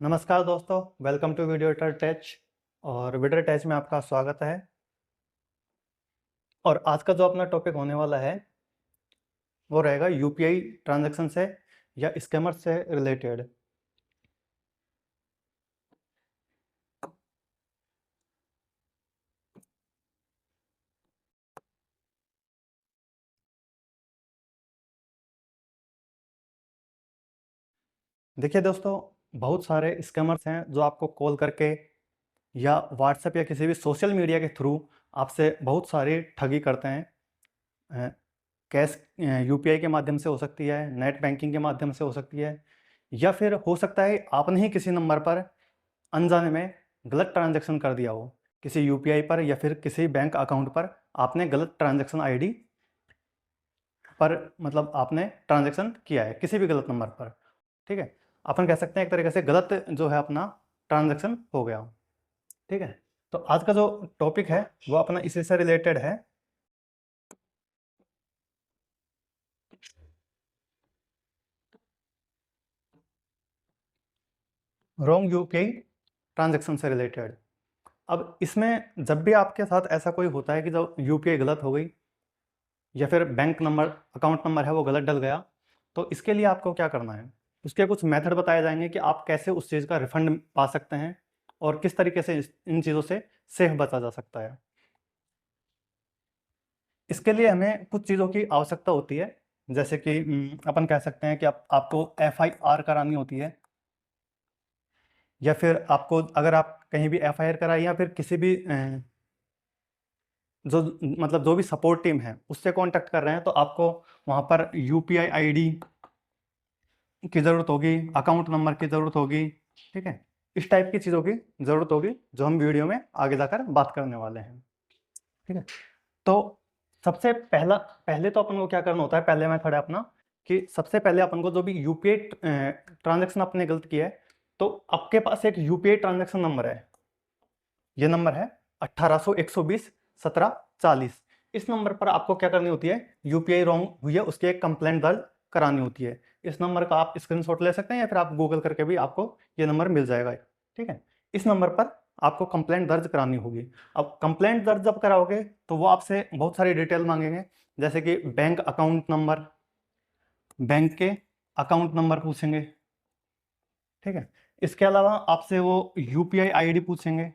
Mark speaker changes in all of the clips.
Speaker 1: नमस्कार दोस्तों, welcome to video touch. और वीडियो टच में आपका स्वागत है। और आज का जो अपना टॉपिक होने वाला है वो रहेगा यूपीआई ट्रांजैक्शन से या स्कैमर से रिलेटेड। देखिए दोस्तों, बहुत सारे स्कैमर्स हैं जो आपको कॉल करके या व्हाट्सएप या किसी भी सोशल मीडिया के थ्रू आपसे बहुत सारी ठगी करते हैं। अ, कैश यूपीआई के माध्यम से हो सकती है, नेट बैंकिंग के माध्यम से हो सकती है, या फिर हो सकता है आपने ही किसी नंबर पर अनजाने में गलत ट्रांजैक्शन कर दिया हो। किसी यूपीआई पर या फिर किसी बैंक अकाउंट पर आपने गलत ट्रांजैक्शन आईडी पर मतलब आपने ट्रांजैक्शन किया है किसी भी गलत नंबर पर। ठीक है, अपन कह सकते हैं एक तरीके से गलत जो है अपना ट्रांजैक्शन हो गया। ठीक है, तो आज का जो टॉपिक है वो अपना इसी से रिलेटेड है। रॉन्ग यूपीआई ट्रांजैक्शन से रिलेटेड। अब इसमें जब भी आपके साथ ऐसा कोई होता है कि जब यूपीआई गलत हो गई या फिर बैंक नंबर अकाउंट नंबर है वो गलत डल गया, तो इसके लिए आपको क्या करना है, उसके कुछ मेथड बताए जाएंगे कि आप कैसे उस चीज़ का रिफंड पा सकते हैं और किस तरीके से इन चीज़ों से सेफ बचा जा सकता है। इसके लिए हमें कुछ चीज़ों की आवश्यकता होती है, जैसे कि अपन कह सकते हैं कि आपको एफआईआर करानी होती है, या फिर आपको अगर आप कहीं भी एफआईआर कराई या फिर किसी भी जो मतलब जो भी सपोर्ट टीम है उससे कांटेक्ट कर रहे हैं, तो आपको वहाँ पर यूपीआई आईडी की ज़रूरत होगी, अकाउंट नंबर की ज़रूरत होगी। ठीक है, इस टाइप की चीज़ों की ज़रूरत होगी जो हम वीडियो में आगे जाकर बात करने वाले हैं। ठीक है, तो सबसे पहले तो अपन को क्या करना होता है, पहले मेथड है अपना कि सबसे पहले अपन को जो भी यूपीआई ट्रांजैक्शन आपने गलत किया है, तो आपके पास एक यूपीआई ट्रांजैक्शन नंबर है। ये नंबर है 1800 120 17 40। इस नंबर पर आपको क्या करनी होती है, यूपीआई रॉन्ग हुई है उसकी एक कंप्लेंट दर्ज करानी होती है। इस नंबर का आप स्क्रीनशॉट ले सकते हैं या फिर आप गूगल करके भी आपको ये नंबर मिल जाएगा। ठीक है, इस नंबर पर आपको कंप्लेंट दर्ज करानी होगी। अब कंप्लेंट दर्ज जब कराओगे तो वो आपसे बहुत सारी डिटेल मांगेंगे, जैसे कि बैंक अकाउंट नंबर, बैंक के अकाउंट नंबर पूछेंगे। ठीक है, इसके अलावा आपसे वो यूपीआई आईडी पूछेंगे,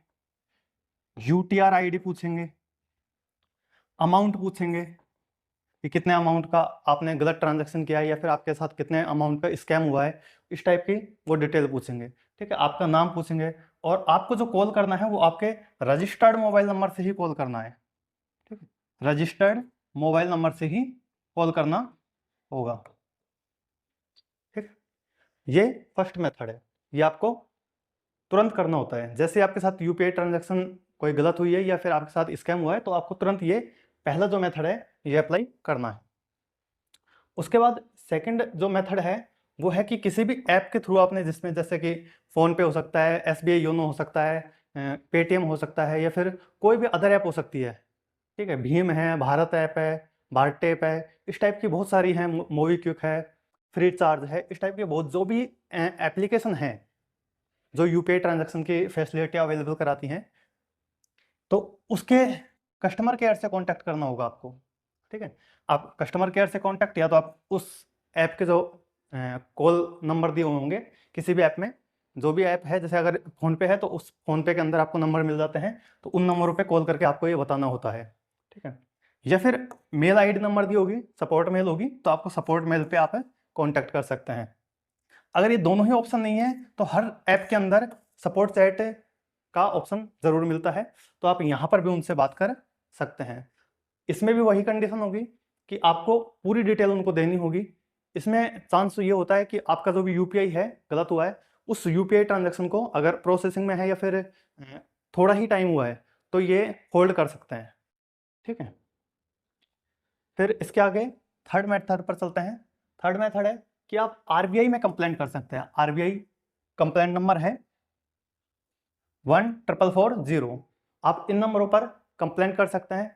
Speaker 1: यूटीआर आईडी पूछेंगे, अमाउंट पूछेंगे कि कितने अमाउंट का आपने गलत ट्रांजैक्शन किया है या फिर आपके साथ कितने अमाउंट का स्कैम हुआ है, इस टाइप की वो डिटेल पूछेंगे। ठीक है, आपका नाम पूछेंगे और आपको जो कॉल करना है वो आपके रजिस्टर्ड मोबाइल नंबर से ही कॉल करना है। ठीक है, रजिस्टर्ड मोबाइल नंबर से ही कॉल करना होगा। ठीक, ये फर्स्ट मेथड है, ये आपको तुरंत करना होता है। जैसे आपके साथ यूपीआई ट्रांजैक्शन कोई गलत हुई है या फिर आपके साथ स्कैम हुआ है, तो आपको तुरंत ये पहला जो मेथड है ये अप्लाई करना है। उसके बाद सेकंड जो मेथड है वो है कि किसी भी ऐप के थ्रू आपने, जिसमें जैसे कि फ़ोन पे हो सकता है, एसबीआई योनो हो सकता है, पेटीएम हो सकता है, या फिर कोई भी अदर ऐप हो सकती है। ठीक है, भीम है, भारत ऐप है, भारटेप है, इस टाइप की बहुत सारी हैं, मोबीक्विक है, फ्री चार्ज है, इस टाइप के बहुत जो भी एप्लीकेशन हैं जो यूपीआई ट्रांजैक्शन की फैसिलिटी अवेलेबल कराती हैं, तो उसके कस्टमर केयर से कांटेक्ट करना होगा आपको। ठीक है, आप कस्टमर केयर से कांटेक्ट, या तो आप उस ऐप के जो कॉल नंबर दिए होंगे किसी भी ऐप में, जो भी ऐप है, जैसे अगर फ़ोन पे है तो उस फ़ोन पे के अंदर आपको नंबर मिल जाते हैं, तो उन नंबरों पे कॉल करके आपको ये बताना होता है। ठीक है, या फिर मेल आईडी नंबर दी होगी, सपोर्ट मेल होगी, तो आपको सपोर्ट मेल पे आप कॉन्टैक्ट कर सकते हैं। अगर ये दोनों ही ऑप्शन नहीं है तो हर ऐप के अंदर सपोर्ट चैट का ऑप्शन ज़रूर मिलता है, तो आप यहाँ पर भी उनसे बात कर सकते हैं। इसमें भी वही कंडीशन होगी कि आपको पूरी डिटेल उनको देनी होगी। इसमें चांस ये होता है कि आपका जो भी यूपीआई है गलत हुआ है, उस यूपीआई ट्रांजैक्शन को अगर प्रोसेसिंग में है या फिर थोड़ा ही टाइम हुआ है, तो ये होल्ड कर सकते हैं। ठीक है, फिर इसके आगे थर्ड मेथड पर चलते हैं। थर्ड मेथड है कि आप आरबीआई में कंप्लेंट कर सकते हैं। आरबीआई कंप्लेंट नंबर है 14440। आप इन नंबरों पर कंप्लेंट कर सकते हैं,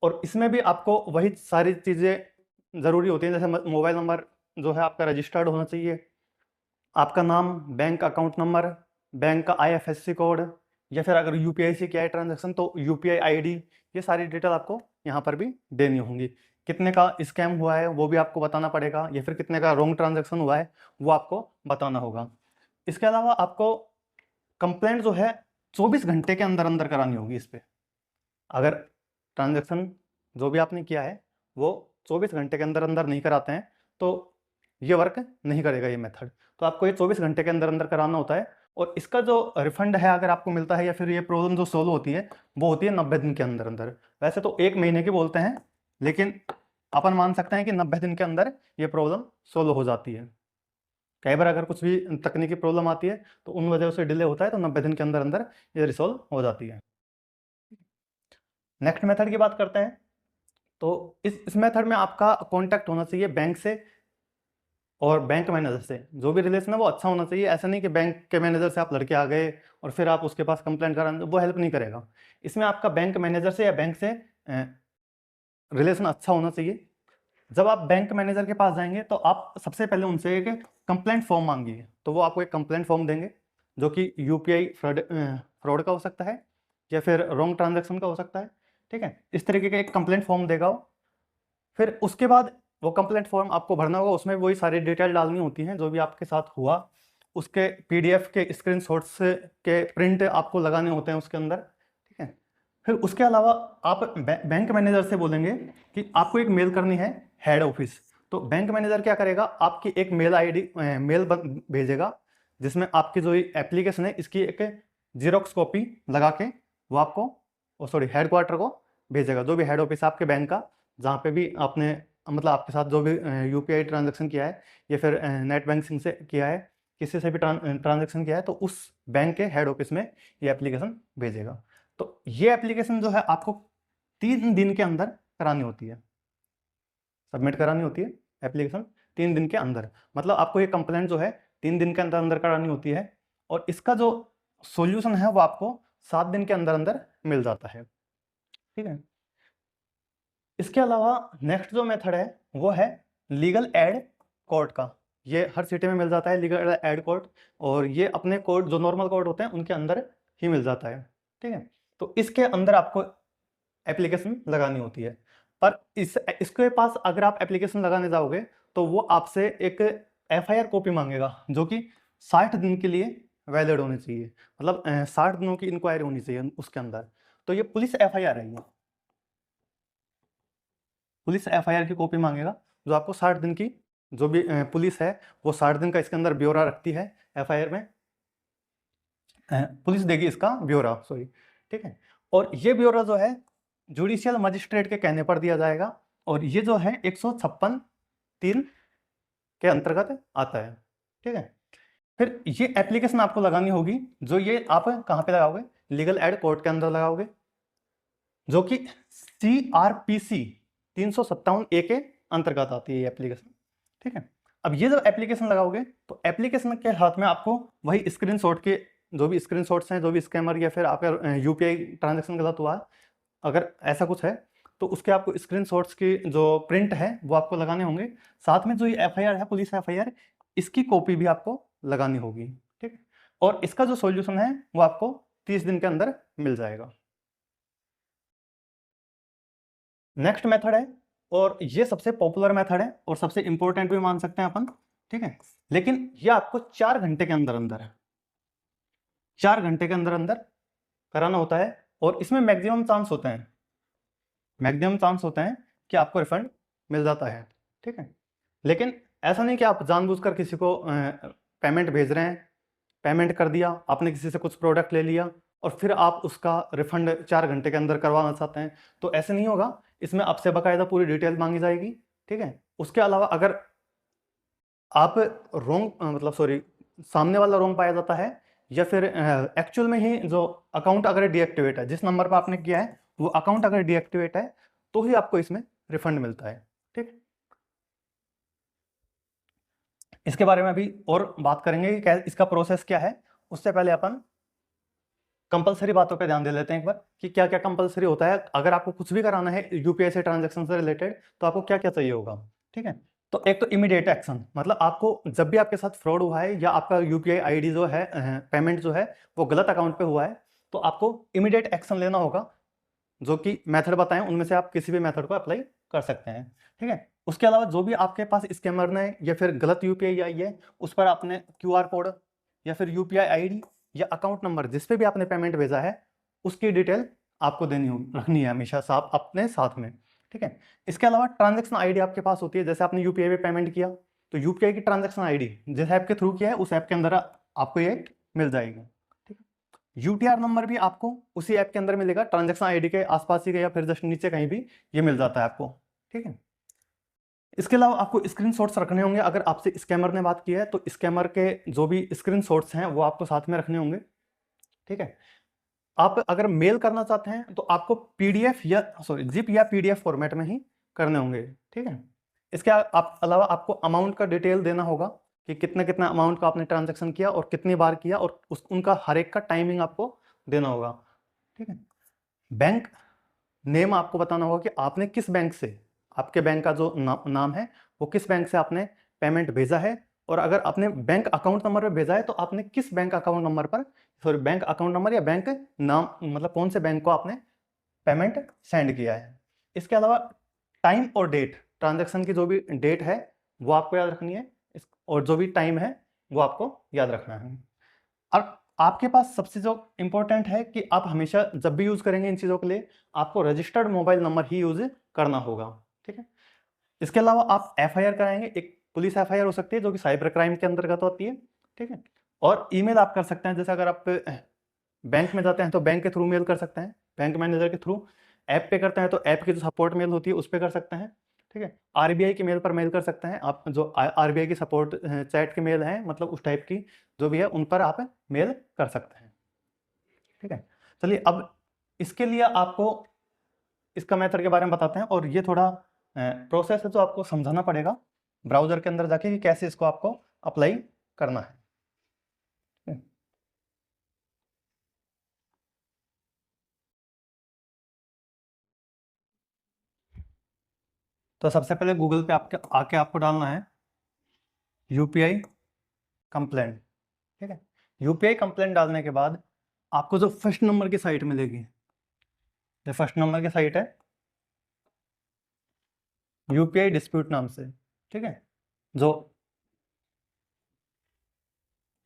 Speaker 1: और इसमें भी आपको वही सारी चीज़ें ज़रूरी होती हैं, जैसे मोबाइल नंबर जो है आपका रजिस्टर्ड होना चाहिए, आपका नाम, बैंक अकाउंट नंबर, बैंक का IFSC कोड, या फिर अगर UPI से किया है ट्रांजेक्शन तो UPI ID, ये सारी डिटेल आपको यहाँ पर भी देनी होंगी। कितने का स्कैम हुआ है वो भी आपको बताना पड़ेगा, या फिर कितने का रॉन्ग ट्रांजेक्शन हुआ है वो आपको बताना होगा। इसके अलावा आपको कंप्लेंट जो है 24 घंटे के अंदर अंदर करानी होगी इस पे। अगर ट्रांजेक्शन जो भी आपने किया है वो 24 घंटे के अंदर अंदर नहीं कराते हैं तो ये वर्क नहीं करेगा ये मेथड। तो आपको ये 24 घंटे के अंदर अंदर कराना होता है। और इसका जो रिफंड है अगर आपको मिलता है, या फिर ये प्रॉब्लम जो सोल्व होती है वो होती है 90 दिन के अंदर अंदर। वैसे तो 1 महीने की बोलते हैं, लेकिन अपन मान सकते हैं कि 90 दिन के अंदर ये प्रॉब्लम सोल्व हो जाती है। कई बार अगर कुछ भी तकनीकी प्रॉब्लम आती है तो उन वजह से डिले होता है, तो 90 दिन के अंदर अंदर ये रिसॉल्व हो जाती है। नेक्स्ट मेथड की बात करते हैं। तो इस मेथड में आपका कॉन्टैक्ट होना चाहिए बैंक से और बैंक मैनेजर से। जो भी रिलेशन है वो अच्छा होना चाहिए। ऐसा नहीं कि बैंक के मैनेजर से आप लड़के आ गए और फिर आप उसके पास कंप्लेंट कराने, वो हेल्प नहीं करेगा। इसमें आपका बैंक मैनेजर से या बैंक से रिलेशन अच्छा होना चाहिए। जब आप बैंक मैनेजर के पास जाएंगे तो आप सबसे पहले उनसे एक कंप्लेंट फॉर्म मांगिए। तो वो आपको एक कंप्लेंट फॉर्म देंगे जो कि UPI फ्रॉड का हो सकता है या फिर रॉन्ग ट्रांजैक्शन का हो सकता है। ठीक है, इस तरीके का एक कंप्लेंट फॉर्म देगा वो। फिर उसके बाद वो कंप्लेंट फॉर्म आपको भरना होगा। उसमें वही सारी डिटेल डालनी होती हैं जो भी आपके साथ हुआ। उसके PDF के स्क्रीनशॉट्स के प्रिंट आपको लगाने होते हैं उसके अंदर। ठीक है, फिर उसके अलावा आप बैंक मैनेजर से बोलेंगे कि आपको एक मेल करनी है हेड ऑफिस। तो बैंक मैनेजर क्या करेगा, आपकी एक मेल ID मेल भेजेगा जिसमें आपकी जो एप्लीकेशन है इसकी एक जीरोक्स कॉपी लगा के वो आपको हेड क्वार्टर को भेजेगा। जो भी हेड ऑफिस आपके बैंक का, जहाँ पे भी आपने मतलब आपके साथ जो भी UPI ट्रांजेक्शन किया है या फिर नेट बैंकिंग से किया है, किसी से भी ट्रांजेक्शन किया है, तो उस बैंक के हेड ऑफिस में ये एप्लीकेशन भेजेगा। तो ये एप्लीकेशन जो है आपको 3 दिन के अंदर करानी होती है, सबमिट करानी होती है एप्लीकेशन 3 दिन के अंदर। मतलब आपको ये कंप्लेंट जो है 3 दिन के अंदर अंदर करानी होती है। और इसका जो सॉल्यूशन है वो आपको 7 दिन के अंदर अंदर मिल जाता है। ठीक है, इसके अलावा नेक्स्ट जो मेथड है वो है लीगल एड कोर्ट का। ये हर सिटी में मिल जाता है लीगल एड कोर्ट, और ये अपने कोर्ट जो नॉर्मल कोर्ट होते हैं उनके अंदर ही मिल जाता है। ठीक है, तो इसके अंदर आपको एप्लीकेशन लगानी होती है। पर इसके पास अगर आप एप्लीकेशन लगाने जाओगे तो वो आपसे एक FIR कॉपी मांगेगा जो कि 60 दिन के लिए वैलिड होनी चाहिए। मतलब 60 दिनों की इंक्वायरी होनी चाहिए उसके अंदर। तो ये पुलिस FIR है, ये पुलिस FIR की कॉपी मांगेगा जो आपको 60 दिन की, जो भी पुलिस है वो 60 दिन का इसके अंदर ब्यौरा रखती है। FIR में पुलिस देगी इसका ब्यौरा, सॉरी। ठीक है, और ये ब्यौरा जो है जुडिशियल मजिस्ट्रेट के कहने पर दिया जाएगा, और ये जो है 156(3) के अंतर्गत आता है। ठीक है, फिर ये एप्लीकेशन आपको लगानी होगी, जो ये आप कहाँ पे लगाओगे, लीगल एड कोर्ट के अंदर लगाओगे, जो कि CRPC 357A के अंतर्गत आती है ये एप्लीकेशन। ठीक है, अब ये जब एप्लीकेशन लगाओगे तो एप्लीकेशन के हाथ में आपको वही स्क्रीनशॉट के जो भी स्क्रीनशॉट्स हैं, जो भी स्कैमर या फिर आपका UPI ट्रांजेक्शन गलत हुआ, अगर ऐसा कुछ है तो उसके आपको स्क्रीनशॉट्स की जो प्रिंट है वो आपको लगाने होंगे। साथ में जो ये FIR है, पुलिस FIR, इसकी कॉपी भी आपको लगानी होगी। ठीक, और इसका जो सॉल्यूशन है वो आपको 30 दिन के अंदर मिल जाएगा। नेक्स्ट मेथड है, और ये सबसे पॉपुलर मेथड है और सबसे इंपॉर्टेंट भी मान सकते हैं अपन। ठीक है, लेकिन ये आपको 4 घंटे के अंदर अंदर 4 घंटे के अंदर अंदर कराना होता है, और इसमें मैक्सिमम चांस होते हैं, मैक्सिमम चांस होते हैं कि आपको रिफंड मिल जाता है। ठीक है, लेकिन ऐसा नहीं कि आप जानबूझकर किसी को पेमेंट भेज रहे हैं, पेमेंट कर दिया आपने, किसी से कुछ प्रोडक्ट ले लिया और फिर आप उसका रिफंड 4 घंटे के अंदर करवाना चाहते हैं, तो ऐसे नहीं होगा। इसमें आपसे बाकायदा पूरी डिटेल मांगी जाएगी। ठीक है, उसके अलावा अगर आप रॉन्ग मतलब सॉरी सामने वाला रॉन्ग पाया जाता है, या फिर एक्चुअल में ही जो अकाउंट अगर डीएक्टिवेट है, जिस नंबर पर आपने किया है वो अकाउंट अगर डीएक्टिवेट है, तो ही आपको इसमें रिफंड मिलता है। ठीक, इसके बारे में अभी और बात करेंगे कि इसका प्रोसेस क्या है। उससे पहले अपन कंपलसरी बातों पे ध्यान दे लेते हैं एक बार कि क्या क्या कंपलसरी होता है। अगर आपको कुछ भी कराना है UPI से ट्रांजेक्शन से रिलेटेड तो आपको क्या क्या चाहिए होगा। ठीक है, तो एक तो इमीडिएट एक्शन, मतलब आपको जब भी आपके साथ फ्रॉड हुआ है या आपका यूपीआई आईडी जो है, पेमेंट जो है वो गलत अकाउंट पे हुआ है, तो आपको इमीडिएट एक्शन लेना होगा। जो कि मेथड बताएं उनमें से आप किसी भी मेथड को अप्लाई कर सकते हैं, ठीक है। उसके अलावा जो भी आपके पास स्कैमर ने या फिर गलत यूपीआई आई है, उस पर आपने क्यूआर कोड या फिर यूपीआई आईडी या अकाउंट नंबर जिस पे भी आपने पेमेंट भेजा है उसकी डिटेल आपको देनी होगी, रखनी है हमेशा साथ अपने साथ में, ठीक है। इसके अलावा ट्रांजेक्शन आईडी आपके पास होती है, जैसे आपने यूपीआई पे पेमेंट किया तो यूपीआई की ट्रांजेक्शन आईडी जिस ऐप के थ्रू किया है उस ऐप के अंदर आपको ये मिल जाएगी, ठीक है। यूटीआर नंबर भी आपको उसी ऐप के अंदर मिलेगा, ट्रांजेक्शन आईडी के आसपास ही या फिर जस्ट नीचे कहीं भी ये मिल जाता है आपको, ठीक है। इसके अलावा आपको स्क्रीनशॉट्स रखने होंगे, अगर आपसे स्कैमर ने बात की है तो स्कैमर के जो भी स्क्रीनशॉट्स हैं वो आपको साथ में रखने होंगे, ठीक है। आप अगर मेल करना चाहते हैं तो आपको पीडीएफ या जिप या पीडीएफ फॉर्मेट में ही करने होंगे, ठीक है। इसके अलावा आपको अमाउंट का डिटेल देना होगा कि कितना कितना अमाउंट का आपने ट्रांजैक्शन किया और कितनी बार किया, और उनका हर एक का टाइमिंग आपको देना होगा, ठीक है। बैंक नेम आपको बताना होगा कि आपने किस बैंक से, आपके बैंक का जो नाम है वो किस बैंक से आपने पेमेंट भेजा है, और अगर आपने बैंक अकाउंट नंबर पर भेजा है तो आपने किस बैंक अकाउंट नंबर पर, सॉरी बैंक अकाउंट नंबर या बैंक नाम, मतलब कौन से बैंक को आपने पेमेंट सेंड किया है। इसके अलावा टाइम और डेट, ट्रांजैक्शन की जो भी डेट है वो आपको याद रखनी है, और जो भी टाइम है वो आपको याद रखना है। और आपके पास सबसे जो इंपॉर्टेंट है कि आप हमेशा जब भी यूज करेंगे इन चीजों के लिए आपको रजिस्टर्ड मोबाइल नंबर ही यूज करना होगा, ठीक है। इसके अलावा आप एफआईआर कराएंगे, एक पुलिस एफआईआर हो सकती है जो कि साइबर क्राइम के अंतर्गत होती है, ठीक है। और ईमेल आप कर सकते हैं, जैसे अगर आप बैंक में जाते हैं तो बैंक के थ्रू मेल कर सकते हैं, बैंक मैनेजर के थ्रू। ऐप पे करते हैं तो ऐप की जो सपोर्ट मेल होती है उस पर कर सकते हैं, ठीक है। आरबीआई की मेल पर मेल कर सकते हैं आप, जो आरबीआई की सपोर्ट चैट की मेल है, मतलब उस टाइप की जो भी है उन पर आप मेल कर सकते हैं, ठीक है। चलिए अब इसके लिए आपको इसका मेथड के बारे में बताते हैं, और ये थोड़ा प्रोसेस है जो आपको समझाना पड़ेगा ब्राउजर के अंदर जाके कि कैसे इसको आपको अप्लाई करना है। तो सबसे पहले गूगल पे आपके आके आपको डालना है यूपीआई कंप्लेंट, ठीक है। यूपीआई कंप्लेंट डालने के बाद आपको जो फर्स्ट नंबर की साइट मिलेगी, ये फर्स्ट नंबर की साइट है यूपीआई डिस्प्यूट नाम से, ठीक है, जो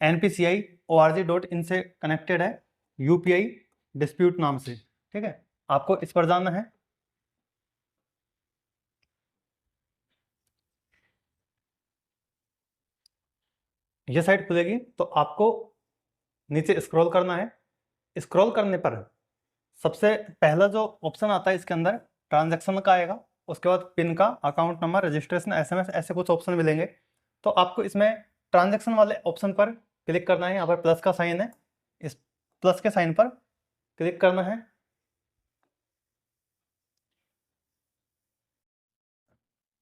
Speaker 1: npci.org.in से कनेक्टेड है यूपीआई डिस्प्यूट नाम से, ठीक है। आपको इस पर जाना है। ये साइट खुलेगी तो आपको नीचे स्क्रॉल करना है। स्क्रॉल करने पर सबसे पहला जो ऑप्शन आता है इसके अंदर ट्रांजैक्शन का आएगा, उसके बाद पिन का, अकाउंट नंबर, रजिस्ट्रेशन, एसएमएस, ऐसे कुछ ऑप्शन मिलेंगे। तो आपको इसमें ट्रांजैक्शन वाले ऑप्शन पर क्लिक करना है। यहाँ पर प्लस का साइन है, इस प्लस के साइन पर क्लिक करना है।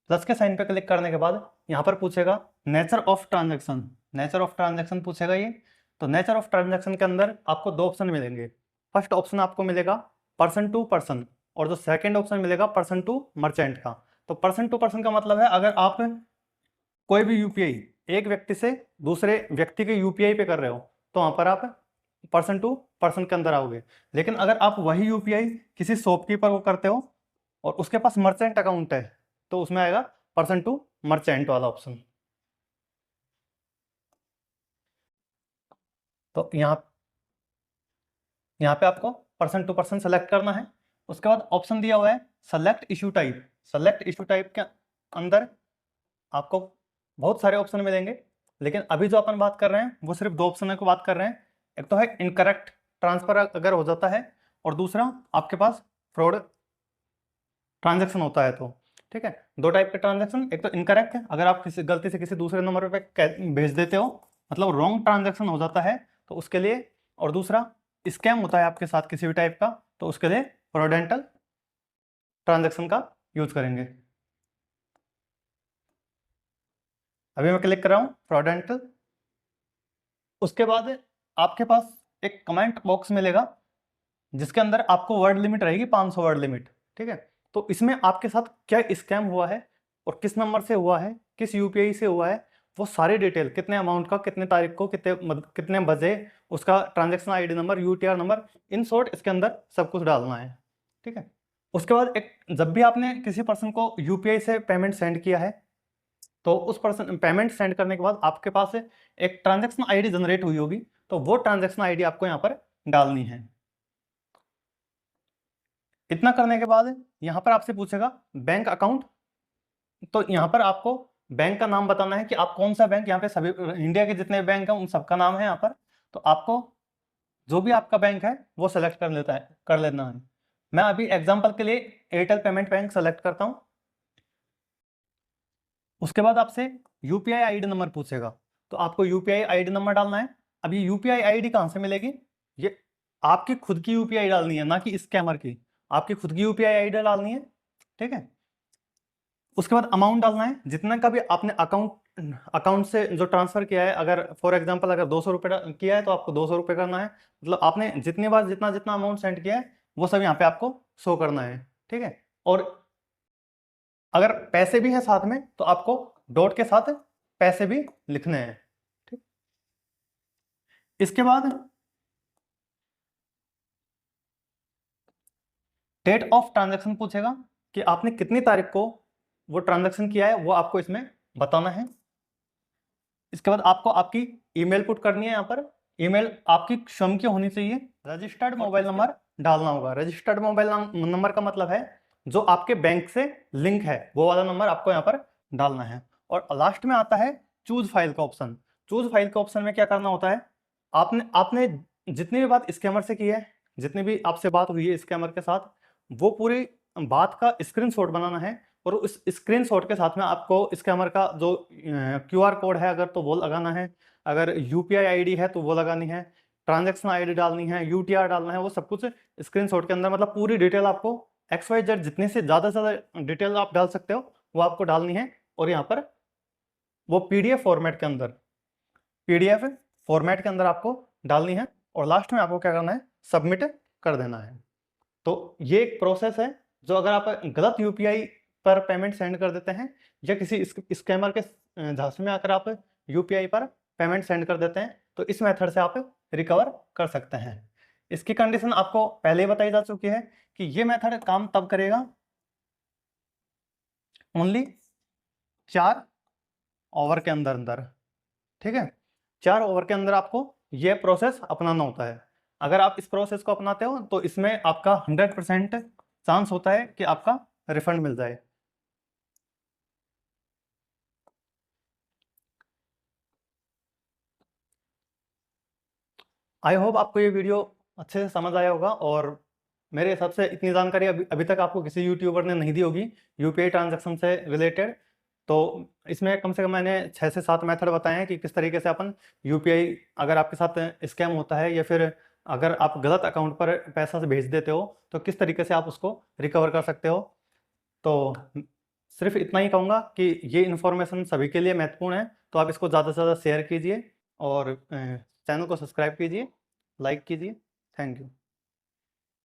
Speaker 1: प्लस के साइन पर क्लिक करने के बाद यहाँ पर पूछेगा nature of transaction, nature of transaction पूछेगा ये। तो नेचर ऑफ ट्रांजैक्शन के अंदर आपको दो ऑप्शन मिलेंगे। फर्स्ट ऑप्शन आपको मिलेगा पर्सन टू पर्सन, और जो सेकंड ऑप्शन मिलेगा पर्सन टू मर्चेंट का। तो पर्सन टू पर्सन का मतलब है अगर आप कोई भी यूपीआई एक व्यक्ति से दूसरे व्यक्ति के यूपीआई पे कर रहे हो तो वहां पर आप पर्सन टू पर्सन के अंदर आओगे। लेकिन अगर आप वही यूपीआई किसी शॉपकीपर को करते हो और उसके पास मर्चेंट अकाउंट है तो उसमें आएगा पर्सन टू मर्चेंट वाला ऑप्शन। तो यहाँ पे आपको पर्सन टू पर्सन सेलेक्ट करना है। उसके बाद ऑप्शन दिया हुआ है select issue type. Select issue type के अंदर आपको बहुत सारे ऑप्शन मिलेंगे, लेकिन अभी जो अपन बात कर रहे हैं वो सिर्फ दो ऑप्शन की बात कर रहे हैं। एक तो है इनकरेक्ट ट्रांसफर अगर हो जाता है, और दूसरा आपके पास फ्रॉड ट्रांजैक्शन होता है तो, ठीक है। दो टाइप के ट्रांजैक्शन, एक तो इनकरेक्ट है, अगर आप किसी गलती से किसी दूसरे नंबर पे भेज देते हो, मतलब रॉन्ग ट्रांजैक्शन हो जाता है तो उसके लिए, और दूसरा स्कैम होता है आपके साथ किसी भी टाइप का तो उसके लिए फ्रॉडेंटल ट्रांजैक्शन का यूज करेंगे। अभी मैं क्लिक कर रहा हूं फ्रॉडेंटल। उसके बाद आपके पास एक कमेंट बॉक्स मिलेगा जिसके अंदर आपको वर्ड लिमिट रहेगी 500 वर्ड लिमिट, ठीक है। तो इसमें आपके साथ क्या स्कैम हुआ है और किस नंबर से हुआ है, किस यूपीआई से हुआ है, वो सारी डिटेल, कितने अमाउंट का, कितने तारीख को, कितने बजे, उसका transaction ID number, UTR number, in short इसके अंदर सब कुछ डालना है। ठीक है। उसके बाद एक, जब भी आपने किसी पर्सन को यूपीआई से पेमेंट सेंड किया है, तो उस पर्सन पेमेंट सेंड करने के बाद आपके पास एक ट्रांजैक्शन आईडी जनरेट हुई होगी, तो वो ट्रांजैक्शन आईडी आपको यहाँ पर डालनी है। इतना करने के बाद यहाँ पर आपसे पूछेगा बैंक अकाउंट, तो यहाँ पर आपको बैंक का नाम बताना है कि आप कौन सा बैंक, यहाँ पे सभी इंडिया के जितने बैंक हैं उन सबका नाम है यहाँ पर, तो आपको जो भी आपका बैंक है वो सेलेक्ट कर लेना है। मैं अभी एग्जांपल के लिए एयरटेल पेमेंट बैंक सेलेक्ट करता हूँ। उसके बाद आपसे यूपीआई आईडी नंबर पूछेगा, तो आपको यूपीआई आईडी नंबर डालना है। अब ये यूपीआई आईडी कहाँ से मिलेगी, ये आपकी खुद की यूपीआई डालनी है, ना कि स्कैमर की, आपकी खुद की यूपीआई आईडी डालनी है। ठीक है। उसके बाद अमाउंट डालना है, जितना का भी आपने अकाउंट से जो ट्रांसफर किया है, अगर फॉर एग्जांपल अगर 200 रुपये किया है तो आपको 200 रुपये करना है, मतलब आपने जितनी बार जितना जितना अमाउंट सेंड किया है वो सब यहाँ पे आपको शो करना है। ठीक है। और अगर पैसे भी हैं साथ में तो आपको डॉट के साथ पैसे भी लिखने हैं। ठीक। इसके बाद डेट ऑफ ट्रांजैक्शन पूछेगा कि आपने कितनी तारीख को वो ट्रांजैक्शन किया है, वो आपको इसमें बताना है। इसके बाद आपको आपकी ईमेल पुट करनी है। यहाँ पर ईमेल आपकी स्वयं की होनी चाहिए। रजिस्टर्ड मोबाइल नंबर डालना होगा। रजिस्टर्ड मोबाइल नंबर का मतलब है जो आपके बैंक से लिंक है, वो वाला नंबर आपको यहाँ पर डालना है। और लास्ट में आता है चूज फाइल का ऑप्शन। चूज फाइल के ऑप्शन में क्या करना होता है, आपने आपने जितनी भी बात स्कैमर से की है, जितनी भी आपसे बात हुई है स्कैमर के साथ, वो पूरी बात का स्क्रीनशॉट बनाना है, और उस स्क्रीनशॉट के साथ में आपको स्कैमर का जो क्यूआर कोड है अगर तो वो लगाना है, अगर यूपीआई आईडी है तो वो लगानी है, ट्रांजैक्शन आईडी डालनी है, यूटीआर डालना है, वो सब कुछ स्क्रीनशॉट के अंदर, मतलब पूरी डिटेल आपको XYZ जितने से ज़्यादा डिटेल आप डाल सकते हो वो आपको डालनी है। और यहाँ पर वो पीडीएफ फॉर्मेट के अंदर आपको डालनी है, और लास्ट में आपको क्या करना है, सबमिट कर देना है। तो ये एक प्रोसेस है, जो अगर आप गलत यूपीआई पर पेमेंट सेंड कर देते हैं, या किसी स्कैमर के झांसे में आकर आप यूपीआई पर पेमेंट सेंड कर देते हैं, तो इस मेथड से आप रिकवर कर सकते हैं। इसकी कंडीशन आपको पहले ही बताई जा चुकी है कि ये मेथड काम तब करेगा ओनली 4 ओवर के अंदर। ठीक है। 4 ओवर के अंदर आपको ये प्रोसेस अपनाना होता है। अगर आप इस प्रोसेस को अपनाते हो तो इसमें आपका 100% चांस होता है कि आपका रिफंड मिल जाए। आई होप आपको ये वीडियो अच्छे से समझ आया होगा, और मेरे हिसाब से इतनी जानकारी अभी तक आपको किसी यूट्यूबर ने नहीं दी होगी यूपीआई ट्रांजैक्शन से रिलेटेड। तो इसमें कम से कम मैंने 6 से 7 मेथड बताए हैं कि किस तरीके से अपन यूपीआई, अगर आपके साथ स्कैम होता है या फिर अगर आप गलत अकाउंट पर पैसा से भेज देते हो तो किस तरीके से आप उसको रिकवर कर सकते हो। तो सिर्फ इतना ही कहूँगा कि ये इन्फॉर्मेशन सभी के लिए महत्वपूर्ण है, तो आप इसको ज़्यादा से ज़्यादा शेयर कीजिए और चैनल को सब्सक्राइब कीजिए, लाइक कीजिए। Thank you.